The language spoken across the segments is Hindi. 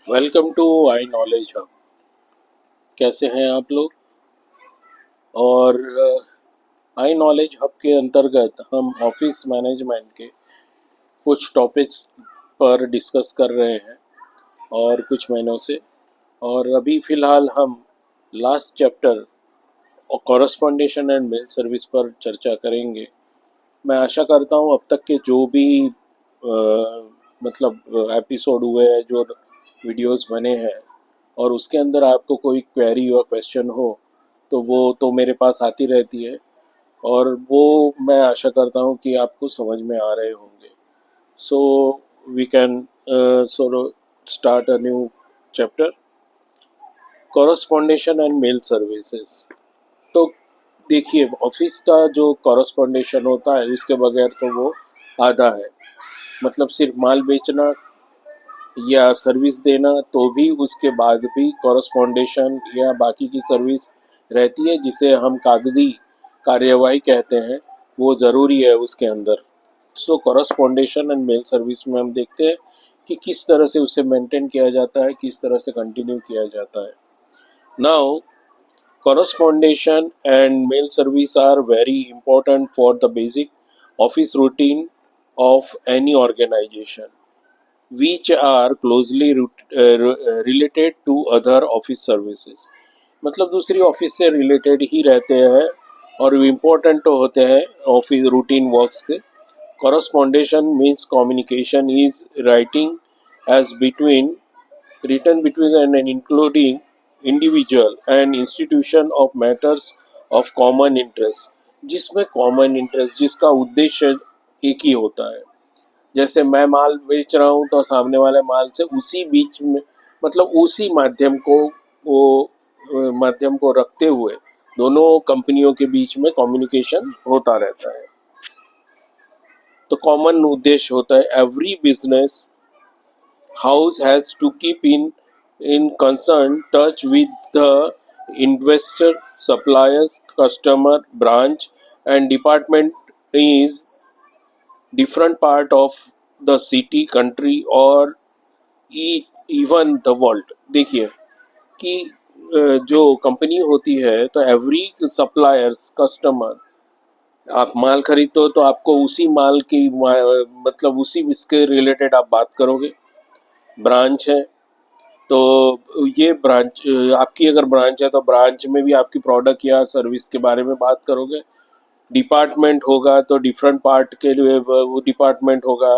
Welcome to I knowledge hub. कैसे हैं आप लोग? और आई नॉलेज हब के अंतर्गत हम ऑफिस मैनेजमेंट के कुछ टॉपिक्स पर डिस्कस कर रहे हैं और कुछ महीनों से। और अभी फ़िलहाल हम last chapter correspondence and mail service पर चर्चा करेंगे। मैं आशा करता हूँ अब तक के जो भी मतलब एपिसोड हुए हैं, जो वीडियोस बने हैं, और उसके अंदर आपको कोई क्वेरी और क्वेश्चन हो तो वो तो मेरे पास आती रहती है, और वो मैं आशा करता हूँ कि आपको समझ में आ रहे होंगे। So we can so start a new chapter, correspondence and mail services. तो देखिए, ऑफिस का जो कॉरस्पॉन्डेशन होता है उसके बगैर तो वो आधा है। मतलब सिर्फ माल बेचना या सर्विस देना, तो भी उसके बाद भी कॉरस्पॉन्डेशन या बाकी की सर्विस रहती है जिसे हम कागजी कार्यवाही कहते हैं, वो ज़रूरी है उसके अंदर। सो कॉरस्पॉन्डेशन एंड मेल सर्विस में हम देखते हैं कि किस तरह से उसे मेंटेन किया जाता है, किस तरह से कंटिन्यू किया जाता है। Now correspondence and mail service are very important for the basic office routine of any organization, which are closely related to other office services। मतलब दूसरी ऑफिस से रिलेटेड ही रहते हैं और इम्पोर्टेंट तो होते हैं ऑफिस रूटीन वर्क्स के। Correspondence means communication is writing as between written between and including individual and institution of matters of common interest, जिसमें कॉमन इंटरेस्ट, जिसका उद्देश्य एक ही होता है। जैसे मैं माल बेच रहा हूँ तो सामने वाले माल से उसी बीच में, मतलब उसी माध्यम को, वो माध्यम को रखते हुए दोनों कंपनियों के बीच में कम्युनिकेशन होता रहता है। तो कॉमन उद्देश्य होता है every business house has to keep in constant touch with the investor, suppliers, customer, branch and department is different part of the city, country or even the world। देखिए कि जो कंपनी होती है तो एवरी सप्लायर्स, कस्टमर, आप माल खरीदते हो तो आपको उसी माल की मतलब उसी इसके रिलेटेड आप बात करोगे। ब्रांच है तो ये ब्रांच, आपकी अगर ब्रांच है तो ब्रांच में भी आपकी प्रोडक्ट या सर्विस के बारे में बात करोगे। डिपार्टमेंट होगा तो डिफरेंट पार्ट के लिए वो डिपार्टमेंट होगा,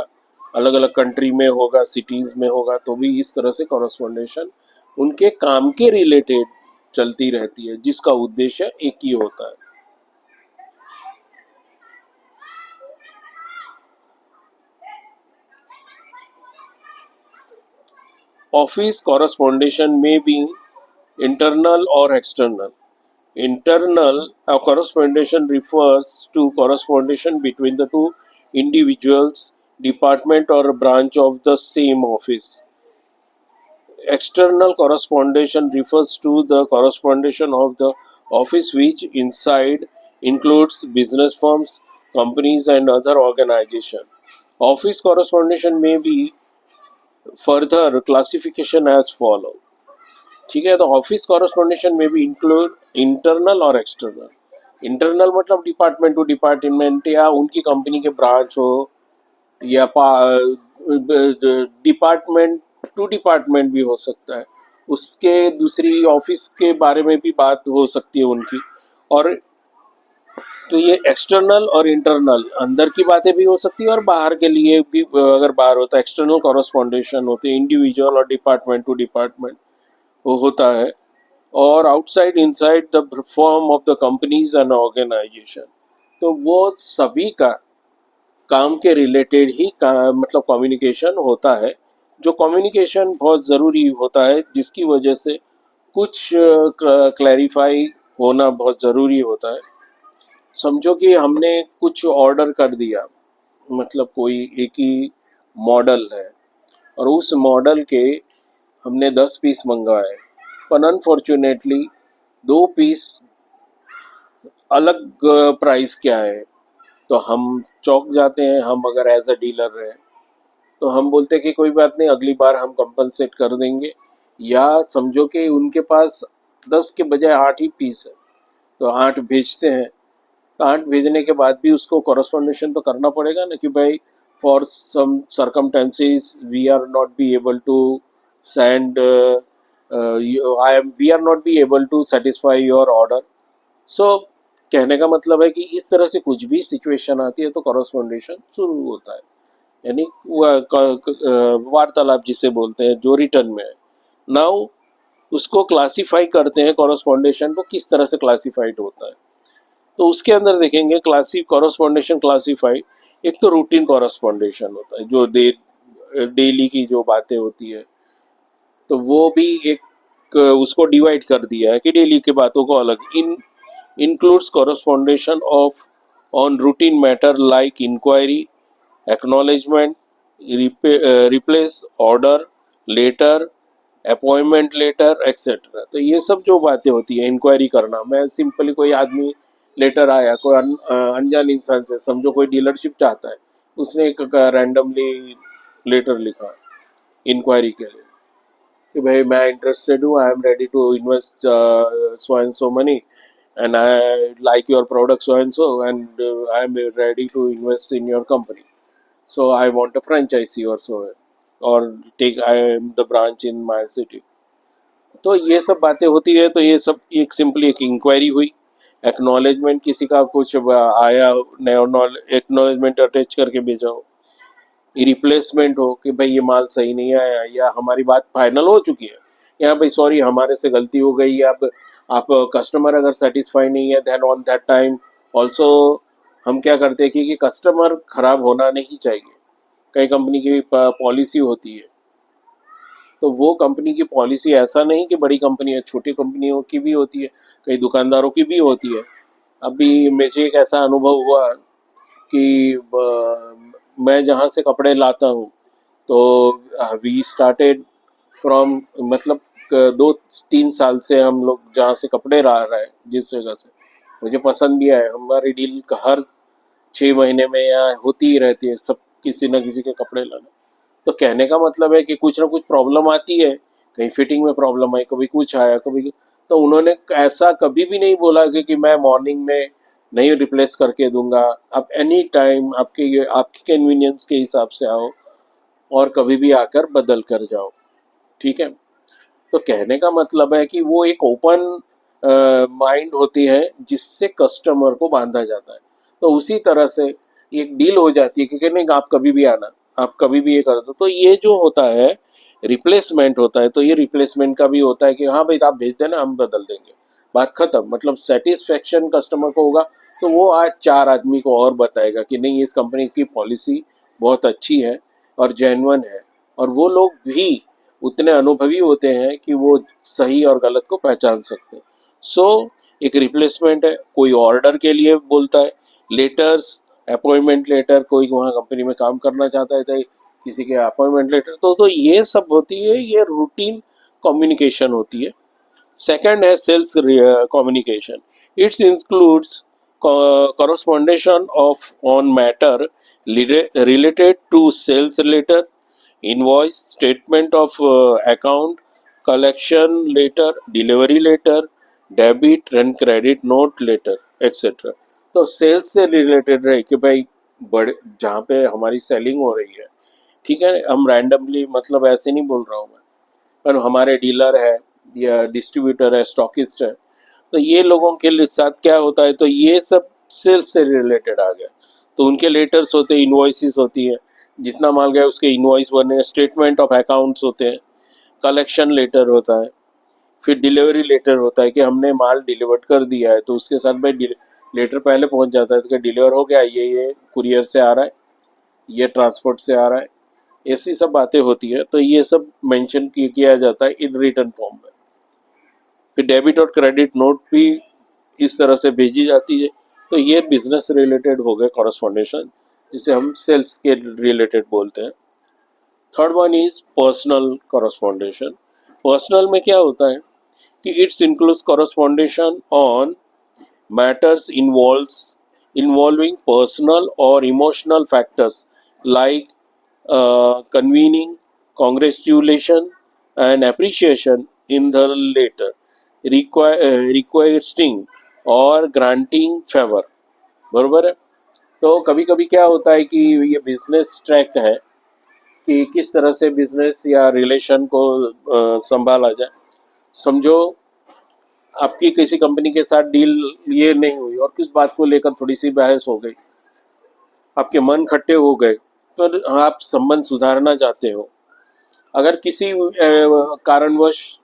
अलग अलग कंट्री में होगा, सिटीज़ में होगा, तो भी इस तरह से कॉरस्पॉन्डेशन उनके काम के रिलेटेड चलती रहती है, जिसका उद्देश्य एक ही होता है। ऑफिस कॉरस्पॉन्डेशन में भी internal or external. Internal correspondence refers to correspondence between the two individuals, department or branch of the same office. External correspondence refers to the correspondence of the office which inside includes business firms, companies and other organizations. Office correspondence may be further classification as follow। ठीक है, तो ऑफिस कॉरस्पॉन्डेशन में भी इंक्लूड इंटरनल और एक्सटर्नल। इंटरनल मतलब डिपार्टमेंट टू डिपार्टमेंट या उनकी कंपनी के ब्रांच हो, या डिपार्टमेंट टू डिपार्टमेंट भी हो सकता है, उसके दूसरी ऑफिस के बारे में भी बात हो सकती है उनकी। और तो ये एक्सटर्नल और इंटरनल अंदर की बातें भी हो सकती है और बाहर के लिए भी, अगर बाहर होता है एक्सटर्नल कॉरस्पॉन्डेशन होते हैं इंडिविजुअल और डिपार्टमेंट टू डिपार्टमेंट वो होता है, और outside inside the form of the companies and organisation. तो वो सभी का काम के रिलेटेड ही मतलब कम्युनिकेशन होता है, जो कम्युनिकेशन बहुत ज़रूरी होता है, जिसकी वजह से कुछ क्लैरिफाई होना बहुत ज़रूरी होता है। समझो कि हमने कुछ ऑर्डर कर दिया, मतलब कोई एक ही मॉडल है और उस मॉडल के हमने 10 पीस मंगवाए, पर अनफॉर्चुनेटली 2 पीस अलग प्राइस क्या है, तो हम चौंक जाते हैं, हम अगर एज अ डीलर रहे। तो हम बोलते हैं कि कोई बात नहीं, अगली बार हम कंपनसेट कर देंगे। या समझो कि उनके पास 10 के बजाय 8 ही पीस है, तो 8 भेजते हैं। तो 8 भेजने के बाद भी उसको कॉरस्पॉन्डेशन तो करना पड़ेगा ना कि भाई for some circumstances we are not be able to send, I am we are not be able to satisfy your order. So कहने का मतलब है कि इस तरह से कुछ भी सिचुएशन आती है तो कॉरस्पॉन्डेशन शुरू होता है, यानी वार्तालाप जिसे बोलते हैं जो रिटर्न में है। नाउ उसको क्लासिफाई करते हैं, कॉरस्पॉन्डेशन को किस तरह से क्लासिफाइड होता है। तो उसके अंदर देखेंगे कॉरस्पॉन्डेशन क्लासिफाई। एक तो रूटीन कॉरस्पॉन्डेशन होता है जो डेली की जो बातें होती है, तो वो भी एक उसको डिवाइड कर दिया है कि डेली की बातों को अलग। includes correspondence of on routine matter like inquiry, acknowledgement, replace order, letter, appointment letter etcetera. तो ये सब जो बातें होती है, इंक्वायरी करना, मैं सिंपली कोई आदमी लेटर आया, कोई अनजान इंसान से, समझो कोई डीलरशिप चाहता है, उसने एक रैंडमली लेटर लिखा इंक्वायरी के लिए कि भाई मैं इंटरेस्टेड हूँ, I am ready to invest so and so money and I like your product so and so, and I am ready to invest in your company. So I want a franchise or so, or take I am the branch in my city. तो ये सब बातें होती है। तो ये सब एक सिंपली एक इंक्वायरी हुई। एक्नॉलेजमेंट, किसी का कुछ आया, एक्नॉलेजमेंट अटैच करके भेजा हो। रिप्लेसमेंट हो कि भाई ये माल सही नहीं आया, या हमारी बात फाइनल हो चुकी है, या भाई सॉरी हमारे से गलती हो गई, या आप कस्टमर अगर सेटिस्फाई नहीं है, then on that time also हम क्या करते हैं कि कस्टमर खराब होना नहीं चाहिए। कई कंपनी की पॉलिसी होती है, तो वो कंपनी की पॉलिसी ऐसा नहीं कि बड़ी कंपनी है, छोटी कंपनियों की भी होती है, कई दुकानदारों की भी होती है। अभी मुझे एक ऐसा अनुभव हुआ कि मैं जहाँ से कपड़े लाता हूँ, तो वी स्टार्टेड फ्रॉम, मतलब 2-3 साल से हम लोग जहाँ से कपड़े ला रहे हैं, जिस जगह से मुझे पसंद भी आए, हमारी डील हर 6 महीने में या होती ही रहती है, सब किसी न किसी के कपड़े लाने। तो कहने का मतलब है कि कुछ ना कुछ प्रॉब्लम आती है, कहीं फिटिंग में प्रॉब्लम आई, कभी कुछ आया, कभी। तो उन्होंने ऐसा कभी भी नहीं बोला कि मैं मॉर्निंग में नहीं रिप्लेस करके दूंगा, आप एनी टाइम आपकी कन्वीनियंस के हिसाब से आओ और कभी भी आकर बदल कर जाओ, ठीक है। तो कहने का मतलब है कि वो एक ओपन माइंड होती है जिससे कस्टमर को बांधा जाता है। तो उसी तरह से एक डील हो जाती है कि नहीं आप कभी भी आना, आप कभी भी ये कर दो। तो ये जो होता है रिप्लेसमेंट होता है, तो ये रिप्लेसमेंट का भी होता है कि हाँ भाई आप भेज देना, हम बदल देंगे, बात खत्म। मतलब सेटिस्फेक्शन कस्टमर को होगा, तो वो आज 4 आदमी को और बताएगा कि नहीं इस कंपनी की पॉलिसी बहुत अच्छी है और जेन्युइन है। और वो लोग भी उतने अनुभवी होते हैं कि वो सही और गलत को पहचान सकते हैं। सो एक रिप्लेसमेंट है, कोई ऑर्डर के लिए बोलता है, लेटर्स, अपॉइंटमेंट लेटर, कोई वहाँ कंपनी में काम करना चाहता है तो किसी के अपॉइंटमेंट लेटर, तो ये सब होती है, ये रूटीन कम्युनिकेशन होती है। सेकंड है sales communication. It's includes correspondence of on matter related to sales letter, invoice, statement of account, collection letter, delivery letter, debit and credit note letter, etc. तो सेल्स से रिलेटेड रहे कि भाई बड़े जहाँ पे हमारी सेलिंग हो रही है, ठीक है, हम रैंडमली, मतलब ऐसे नहीं बोल रहा हूँ मैं, पर हमारे डीलर है या डिस्ट्रीब्यूटर है, स्टॉकिस्ट है, तो ये लोगों के साथ क्या होता है, तो ये सब सेल्स से रिलेटेड आ गया। तो उनके लेटर्स होते हैं, इनवॉइसेस होती है, जितना माल गया उसके इनवॉइस बने, स्टेटमेंट ऑफ अकाउंट्स होते हैं, कलेक्शन लेटर होता है, फिर डिलीवरी लेटर होता है कि हमने माल डिलीवर कर दिया है, तो उसके साथ भाई लेटर पहले पहुंच जाता है तो डिलीवर हो गया, ये कुरियर से आ रहा है, ये ट्रांसपोर्ट से आ रहा है, ऐसी सब बातें होती है। तो ये सब मेंशन किया जाता है इन रिटर्न फॉर्म में। फिर डेबिट और क्रेडिट नोट भी इस तरह से भेजी जाती है। तो ये बिजनेस रिलेटेड हो गए कॉरस्पॉन्डेशन, जिसे हम सेल्स के रिलेटेड बोलते हैं। Third one is personal correspondence. Personal में क्या होता है कि it's includes correspondence on matters involving personal और emotional factors like convening congratulation and appreciation in the letter, requesting और granting favor. बरोबर है. तो कभी कभी क्या होता है कि ये बिजनेस ट्रैक है कि किस तरह से बिजनेस या रिलेशन को संभाला जाए. समझो आपकी किसी कंपनी के साथ डील ये नहीं हुई और किस बात को लेकर थोड़ी सी बहस हो गई, आपके मन खट्टे हो गए, तो आप संबंध सुधारना चाहते हो. अगर किसी कारणवश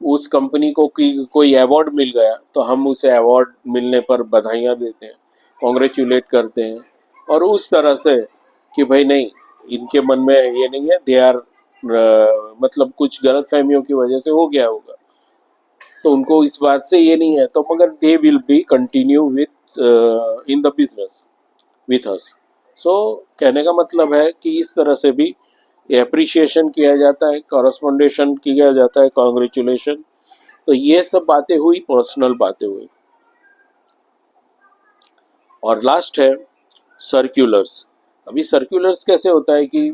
उस कंपनी को कोई अवार्ड मिल गया तो हम उसे अवार्ड मिलने पर बधाइयाँ देते हैं, कॉन्ग्रेचुलेट करते हैं, और उस तरह से कि भाई नहीं, इनके मन में ये नहीं है, दे आर मतलब कुछ गलत फहमियों की वजह से हो गया होगा, तो उनको इस बात से ये नहीं है, तो मगर they will be continue with in the business with us. So कहने का मतलब है कि इस तरह से भी एप्रिशिएशन किया जाता है, कॉरस्पॉन्डेशन किया जाता है, कॉन्ग्रेचुलेशन. तो ये सब बातें हुई, पर्सनल बातें हुई. और लास्ट है सर्क्यूलर्स. अभी सर्क्यूलर्स कैसे होता है कि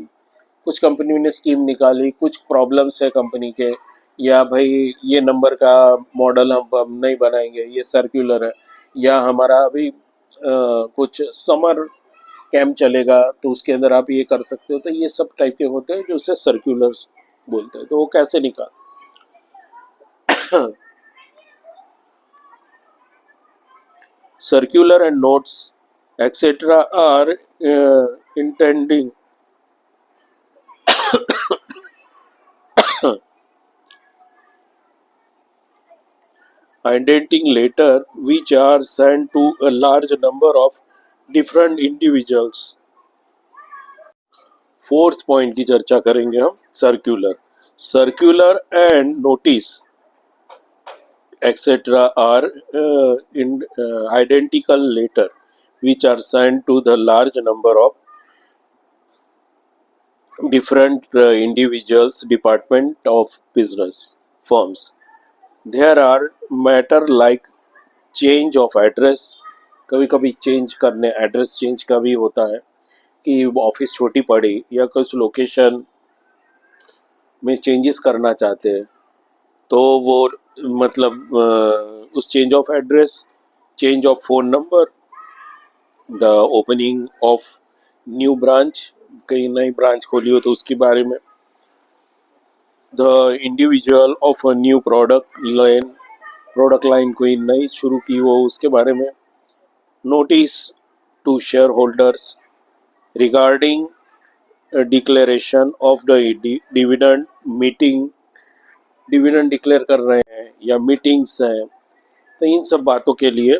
कुछ कंपनी ने स्कीम निकाली, कुछ प्रॉब्लम्स है कंपनी के, या भाई ये नंबर का मॉडल हम नहीं बनाएंगे, ये सर्क्यूलर है, या हमारा अभी कुछ समर कैंप चलेगा तो उसके अंदर आप ये कर सकते हो. तो ये सब टाइप के होते हैं जो उसे सर्क्यूलर्स बोलते हैं. तो वो कैसे निकाल circular and notes etc. are intending indenting letter which are sent to a large number of different individuals. Fourth point की चर्चा करेंगे हम, circular. Circular and notice etc. are identical letter which are sent to the large number of different individuals, department of business firms. There are matter like change of address. कभी कभी चेंज करने, एड्रेस चेंज का भी होता है कि ऑफिस छोटी पड़ी या कुछ लोकेशन में चेंजेस करना चाहते हैं, तो वो मतलब उस change of address, change of phone number, the opening of new branch, कहीं नई ब्रांच खोली हो तो उसके बारे में, the individual of a new product line कोई नई शुरू की हो उसके बारे में, notice to shareholders regarding declaration of the dividend meeting, dividend declare कर रहे हैं या मीटिंग्स हैं. तो इन सब बातों के लिए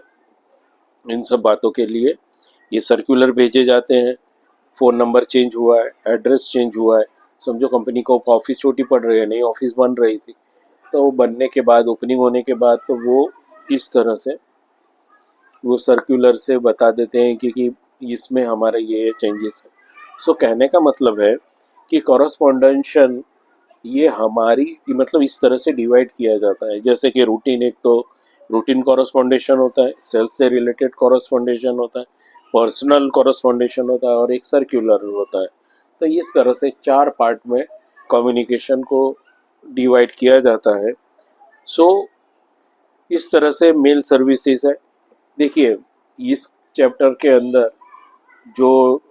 ये सर्कुलर भेजे जाते हैं. फ़ोन नंबर चेंज हुआ है, एड्रेस चेंज हुआ है, समझो कंपनी को ऑफिस छोटी पड़ रही है, नई ऑफिस बन रही थी, तो बनने के बाद, ओपनिंग होने के बाद, तो वो इस तरह से वो सर्कुलर से बता देते हैं कि इसमें हमारे ये चेंजेस है. सो कहने का मतलब है कि कॉरस्पॉन्डेंशन ये हमारी मतलब इस तरह से डिवाइड किया जाता है. जैसे कि रूटीन, एक तो रूटीन कॉरस्पॉन्डेशन होता है, सेल्स से रिलेटेड कॉरस्पॉन्डेशन होता है, पर्सनल कॉरस्पॉन्डेशन होता है, और एक सर्कुलर होता है. तो इस तरह से 4 पार्ट में कम्युनिकेशन को डिवाइड किया जाता है. सो इस तरह से मेल सर्विसेज है. देखिए इस चैप्टर के अंदर जो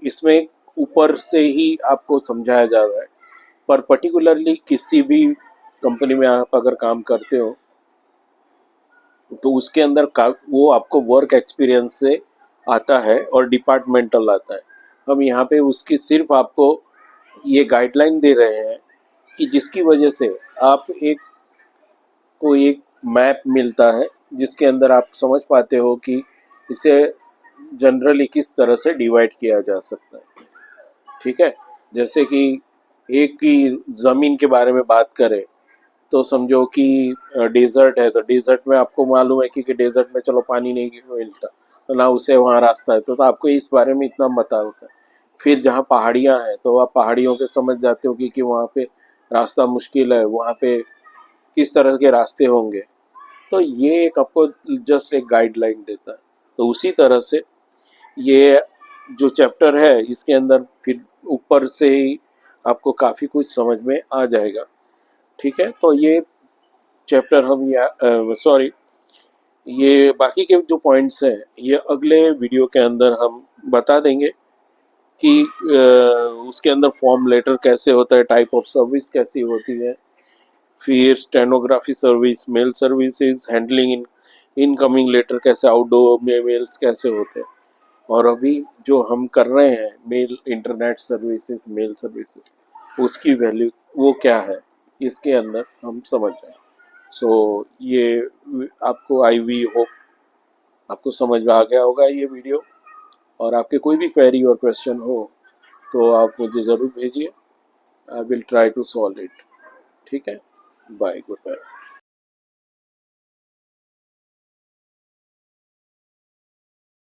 इसमें ऊपर से ही आपको समझाया जा रहा है, पर पर्टिकुलरली किसी भी कंपनी में आप अगर काम करते हो तो उसके अंदर वो आपको वर्क एक्सपीरियंस से आता है और डिपार्टमेंटल आता है. हम यहाँ पे उसकी सिर्फ आपको ये गाइडलाइन दे रहे हैं कि जिसकी वजह से आप एक मैप मिलता है जिसके अंदर आप समझ पाते हो कि इसे जनरली किस तरह से डिवाइड किया जा सकता है. ठीक है, जैसे कि एक की ज़मीन के बारे में बात करें तो समझो कि डेजर्ट है, तो डेजर्ट में आपको मालूम है कि डेजर्ट में चलो पानी नहीं मिलता, तो ना उसे वहाँ रास्ता है, तो आपको इस बारे में इतना पता होता है. फिर जहाँ पहाड़ियाँ हैं तो आप पहाड़ियों के समझ जाते हो कि वहाँ पे रास्ता मुश्किल है, वहाँ पे किस तरह के रास्ते होंगे. तो ये एक आपको जस्ट एक गाइडलाइन देता है. तो उसी तरह से ये जो चैप्टर है इसके अंदर फिर ऊपर से ही आपको काफ़ी कुछ समझ में आ जाएगा। ठीक है, तो ये चैप्टर हम सॉरी, ये बाकी के जो पॉइंट्स हैं ये अगले वीडियो के अंदर हम बता देंगे कि उसके अंदर फॉर्म लेटर कैसे होता है, टाइप ऑफ सर्विस कैसी होती है, फिर stenography service, mail services, handling incoming letter कैसे, आउटडोर में मेल्स कैसे होते हैं, और अभी जो हम कर रहे हैं mail internet services, mail services, उसकी वैल्यू वो क्या है, इसके अंदर हम समझ जाएं। सो ये आपको आई वी होप आपको समझ में आ गया होगा ये वीडियो, और आपके कोई भी क्वेरी और क्वेश्चन हो तो आप मुझे ज़रूर भेजिए। I will try to solve it. ठीक है, बाय, गुड बाय।